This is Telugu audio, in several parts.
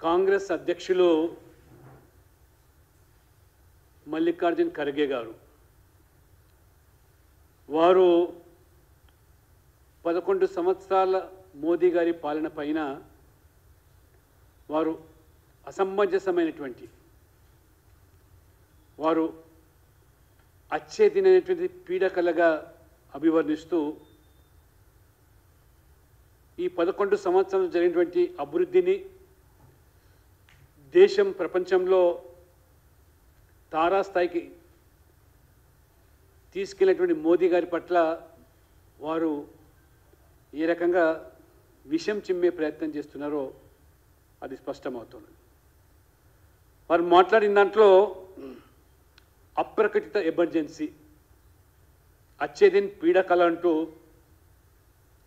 కాంగ్రెస్ అధ్యక్షులు మల్లికార్జున్ ఖర్గే గారు వారు 11 సంవత్సరాల మోదీ గారి పాలన పైన వారు అసమంజసమైనటువంటి వారు అచ్చేదినైనటువంటి పీడకలగా అభివర్ణిస్తూ ఈ 11 సంవత్సరాలు జరిగినటువంటి అభివృద్ధిని దేశం ప్రపంచంలో తారాస్థాయికి తీసుకెళ్ళినటువంటి మోదీ గారి పట్ల వారు ఏ రకంగా విషం చిమ్మే ప్రయత్నం చేస్తున్నారో అది స్పష్టమవుతుంది. వారు మాట్లాడిన దాంట్లో అప్రకటిత ఎమర్జెన్సీ అచ్చేదిన్ పీడకల అంటూ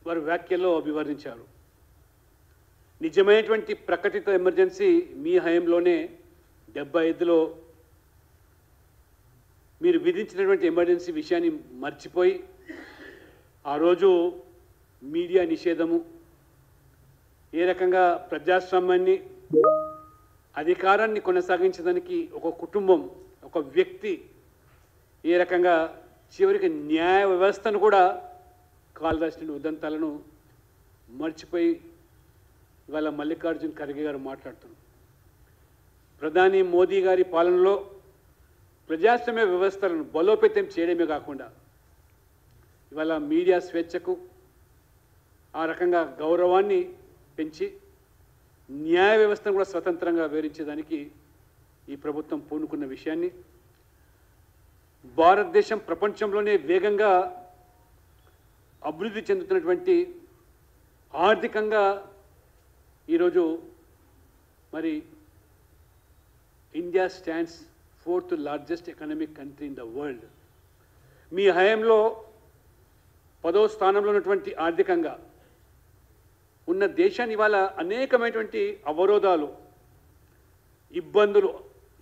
వారు వ్యాఖ్యల్లో అభివర్ణించారు. నిజమైనటువంటి ప్రకటిత ఎమర్జెన్సీ మీ హయాంలోనే 75లో మీరు విధించినటువంటి ఎమర్జెన్సీ విషయాన్ని మర్చిపోయి ఆ రోజు మీడియా నిషేధము ఏ రకంగా ప్రజాస్వామ్యాన్ని అధికారాన్ని కొనసాగించడానికి ఒక కుటుంబం ఒక వ్యక్తి ఏ రకంగా చివరికి న్యాయ వ్యవస్థను కూడా కాల్దాసిన ఉదంతాలను మర్చిపోయి ఇవాళ మల్లికార్జున్ ఖర్గే గారు మాట్లాడుతున్నారు. ప్రధాని మోదీ గారి పాలనలో ప్రజాస్వామ్య వ్యవస్థలను బలోపేతం చేయడమే కాకుండా ఇవాళ మీడియా స్వేచ్ఛకు ఆ రకంగా గౌరవాన్ని పెంచి న్యాయ వ్యవస్థను కూడా స్వతంత్రంగా వివరించేదానికి ఈ ప్రభుత్వం పూనుకున్న విషయాన్ని భారతదేశం ప్రపంచంలోనే వేగంగా అభివృద్ధి చెందుతున్నటువంటి ఆర్థికంగా ఈరోజు మరి India stands 4th largest economic country in the world. మీ హయాంలో 10వ స్థానంలో ఉన్నటువంటి ఆర్థికంగా ఉన్న దేశాన్ని ఇవాళ అనేకమైనటువంటి అవరోధాలు ఇబ్బందులు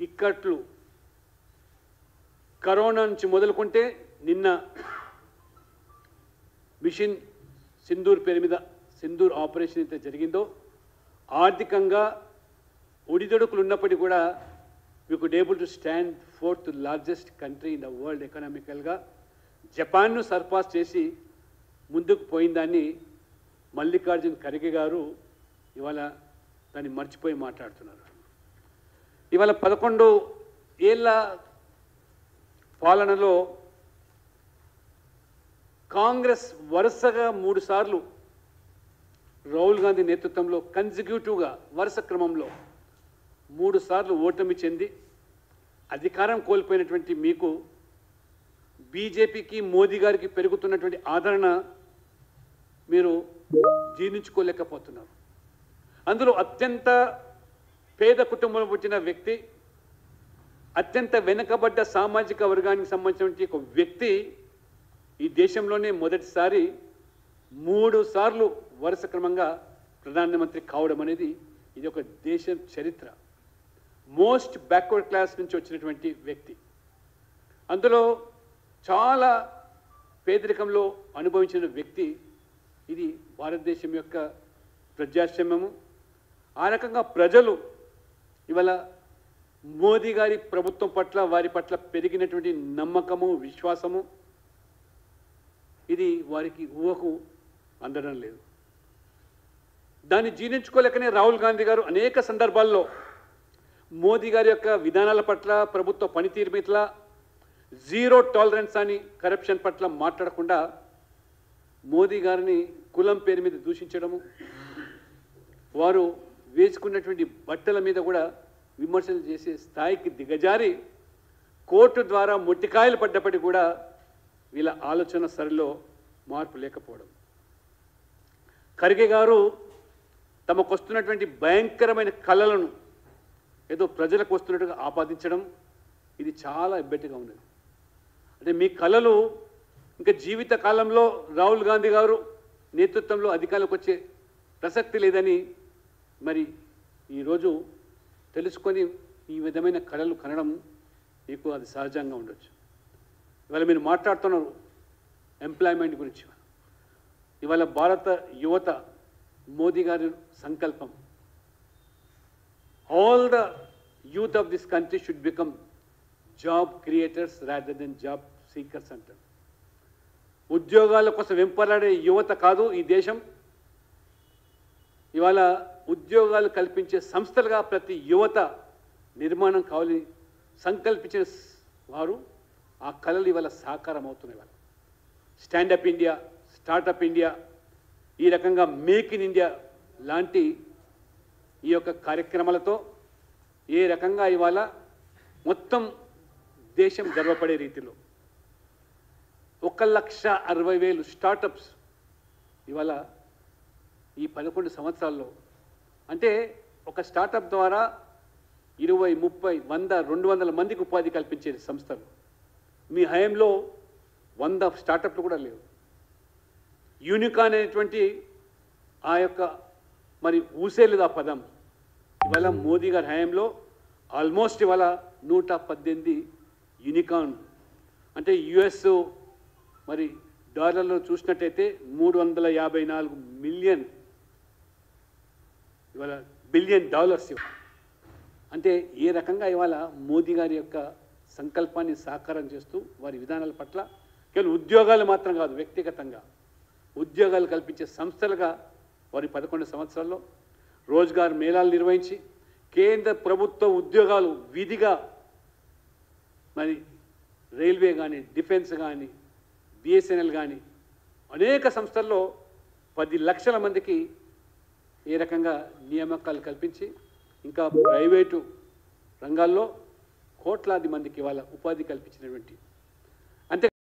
ఇక్కట్లు కరోనా నుంచి మొదలుకుంటే నిన్న మిషన్ సింధూర్ పేరు మీద సింధూర్ ఆపరేషన్ అయితే జరిగిందో ఆర్థికంగా ఒడిదొడుకులు ఉన్నప్పటికీ కూడా we could able to stand 4th largest country in the world ఎకనామికల్గా జపాన్ను సర్పాస్ చేసి ముందుకు పోయిందాన్ని మల్లికార్జున్ ఖర్గే గారు ఇవాళ దాన్ని మర్చిపోయి మాట్లాడుతున్నారు. ఇవాళ 11 ఏళ్ళ పాలనలో కాంగ్రెస్ వరుసగా 3 సార్లు రాహుల్ గాంధీ నేతృత్వంలో కన్సిక్యూటివ్గా వరుస క్రమంలో 3 సార్లు ఓటమి చెంది అధికారం కోల్పోయినటువంటి మీకు బీజేపీకి మోదీ గారికి పెరుగుతున్నటువంటి ఆదరణ మీరు జీర్ణించుకోలేకపోతున్నారు. అందులో అత్యంత పేద కుటుంబంలో పుట్టిన వ్యక్తి అత్యంత వెనుకబడ్డ సామాజిక వర్గానికి సంబంధించిన ఒక వ్యక్తి ఈ దేశంలోనే మొదటిసారి 3 సార్లు వరుస క్రమంగా ప్రధానమంత్రి కావడం అనేది ఇది ఒక దేశ చరిత్ర. మోస్ట్ బ్యాక్వర్డ్ క్లాస్ నుంచి వచ్చినటువంటి వ్యక్తి అందులో చాలా పేదరికంలో అనుభవించిన వ్యక్తి ఇది భారతదేశం యొక్క ప్రజాస్వామ్యము. ఆ రకంగా ప్రజలు ఇవాళ మోదీ గారి ప్రభుత్వం పట్ల వారి పట్ల పెరిగినటువంటి నమ్మకము విశ్వాసము ఇది వారికి ఊహకు అందడం లేదు. దాన్ని జీర్ణించుకోలేకనే రాహుల్ గాంధీ గారు అనేక సందర్భాల్లో మోదీ గారి యొక్క విధానాల పట్ల ప్రభుత్వ పనితీరు పట్ల జీరో టాలరెన్స్ అని కరప్షన్ పట్ల మాట్లాడకుండా మోదీ గారిని కులం పేరు మీద దూషించడము వారు వేసుకున్నటువంటి బట్టల మీద కూడా విమర్శలు చేసే స్థాయికి దిగజారి కోర్టు ద్వారా మొట్టికాయలు పడ్డప్పటికీ కూడా వీళ్ళ ఆలోచన సరిలో మార్పు లేకపోవడం. ఖర్గే గారు తమకు వస్తున్నటువంటి భయంకరమైన కళలను ఏదో ప్రజలకు వస్తున్నట్టుగా ఆపాదించడం ఇది చాలా ఇబ్బందిగా ఉన్నది. అంటే మీ కళలు ఇంకా జీవిత కాలంలో రాహుల్ గాంధీ గారు నేతృత్వంలో అధికారులకు వచ్చే ప్రసక్తి లేదని మరి ఈరోజు తెలుసుకొని ఈ విధమైన కళలు కనడం మీకు అది సహజంగా ఉండొచ్చు. ఇవాళ మీరు మాట్లాడుతున్నారు ఎంప్లాయ్మెంట్ గురించి. ఇవాళ భారత యువత మోదీ గారి సంకల్పం all the youth of this country should become job creators rather than job seekers అంటారు. ఉద్యోగాల కోసం వెంపలాడే యువత కాదు ఈ దేశం. ఇవాళ ఉద్యోగాలు కల్పించే సంస్థలుగా ప్రతి యువత నిర్మాణం కావాలని సంకల్పించిన వారు ఆ కళలు ఇవాళ సాకారం అవుతున్నాయి. ఇవాళ స్టాండప్ ఇండియా, స్టార్టప్ ఇండియా, ఈ రకంగా మేక్ ఇన్ ఇండియా లాంటి ఈ యొక్క కార్యక్రమాలతో ఏ రకంగా ఇవాళ మొత్తం దేశం గర్వపడే రీతిలో 1,60,000 స్టార్టప్స్ ఇవాళ ఈ 11 సంవత్సరాల్లో, అంటే ఒక స్టార్టప్ ద్వారా 20, 30, 100, 200 మందికి ఉపాధి కల్పించే సంస్థలు. మీ హయాంలో 100 స్టార్టప్లు కూడా లేవు. యూనికాన్ అనేటువంటి ఆ యొక్క మరి ఊసేలేదు ఆ పదం. ఇవాళ మోదీ గారి హయాంలో ఆల్మోస్ట్ ఇవాళ 118 యూనికాన్, అంటే యుఎస్ మరి డాలర్లో చూసినట్టయితే 354 మిలియన్ ఇవాళ బిలియన్ డాలర్స్. అంటే ఏ రకంగా ఇవాళ మోదీ గారి యొక్క సంకల్పాన్ని సాకారం చేస్తూ వారి విధానాల పట్ల కేవలం ఉద్యోగాలు మాత్రం కాదు, వ్యక్తిగతంగా ఉద్యోగాలు కల్పించే సంస్థలుగా వారి 11 సంవత్సరాల్లో రోజ్గార్ మేళాలు నిర్వహించి కేంద్ర ప్రభుత్వ ఉద్యోగాలు విధిగా మరి రైల్వే కానీ, డిఫెన్స్ కానీ, బిఎస్ఎన్ఎల్ కానీ అనేక సంస్థల్లో 10 లక్షల మందికి ఏ రకంగా నియామకాలు కల్పించి ఇంకా ప్రైవేటు రంగాల్లో కోట్లాది మందికి ఇవాళ ఉపాధి కల్పించినటువంటి